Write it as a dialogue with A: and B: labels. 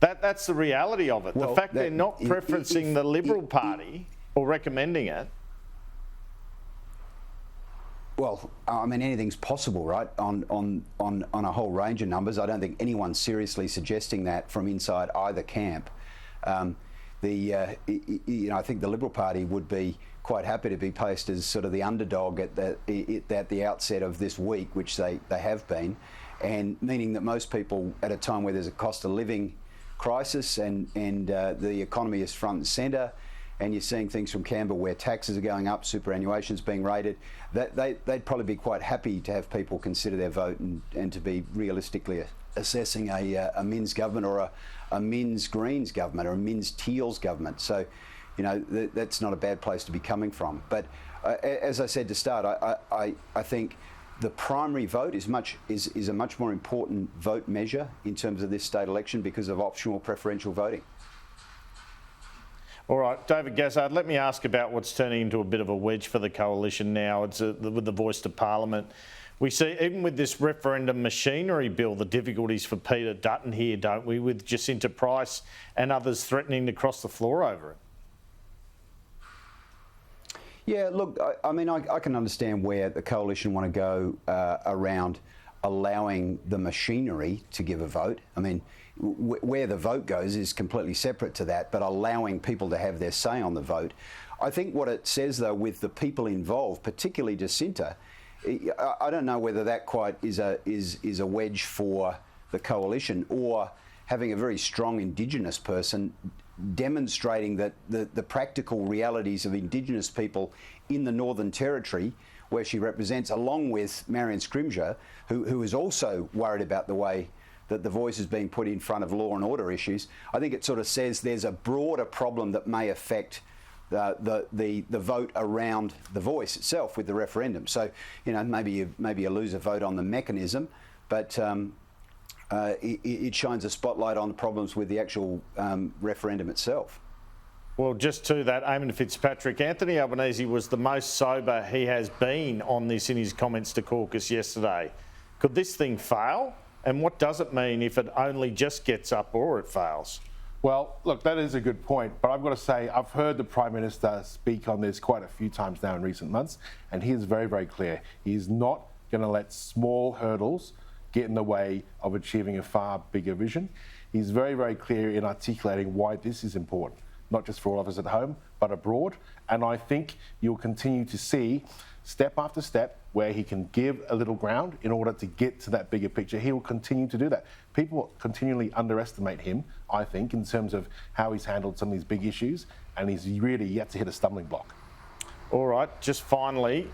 A: That's the reality of it.
B: Well,
A: the fact they're not preferencing the Liberal Party or recommending it.
B: Well, I mean, anything's possible, right? On a whole range of numbers. I don't think anyone's seriously suggesting that from inside either camp. I think the Liberal Party would be quite happy to be placed as sort of the underdog at the outset of this week, which they have been, and meaning that most people at a time where there's a cost of living crisis and the economy is front and centre, and you're seeing things from Canberra where taxes are going up, superannuation's being raided, that they'd probably be quite happy to have people consider their vote and to be realistically assessing a Minns government or a Minns Greens government or a Minns Teals government. So, that's not a bad place to be coming from. But as I said to start, I think the primary vote is a much more important vote measure in terms of this state election because of optional preferential voting.
A: All right, David Gazzard, let me ask about what's turning into a bit of a wedge for the coalition now. It's with the voice to Parliament. We see, even with this referendum machinery bill, the difficulties for Peter Dutton here, don't we, with Jacinta Price and others threatening to cross the floor over it?
B: Yeah, look, I mean, I can understand where the coalition want to go around allowing the machinery to give a vote. I mean, where the vote goes is completely separate to that, but allowing people to have their say on the vote. I think what it says, though, with the people involved, particularly Jacinta, I don't know whether that quite is a wedge for the coalition, or having a very strong Indigenous person demonstrating that the practical realities of Indigenous people in the Northern Territory, where she represents, along with Marion Scrimgeour, who is also worried about the way that the voice is being put in front of law and order issues. I think it sort of says there's a broader problem that may affect the vote around the voice itself with the referendum. So, maybe you lose a vote on the mechanism, but it shines a spotlight on the problems with the actual referendum itself.
A: Well, just to that, Eamonn Fitzpatrick, Anthony Albanese was the most sober he has been on this in his comments to caucus yesterday. Could this thing fail? And what does it mean if it only just gets up or it fails?
C: Well, look, that is a good point, but I've got to say I've heard the Prime Minister speak on this quite a few times now in recent months, and he is very, very clear. He is not going to let small hurdles get in the way of achieving a far bigger vision. He's very, very clear in articulating why this is important, not just for all of us at home, but abroad. And I think you'll continue to see step after step where he can give a little ground in order to get to that bigger picture. He will continue to do that. People continually underestimate him, I think, in terms of how he's handled some of these big issues, and he's really yet to hit a stumbling block.
A: All right, just finally,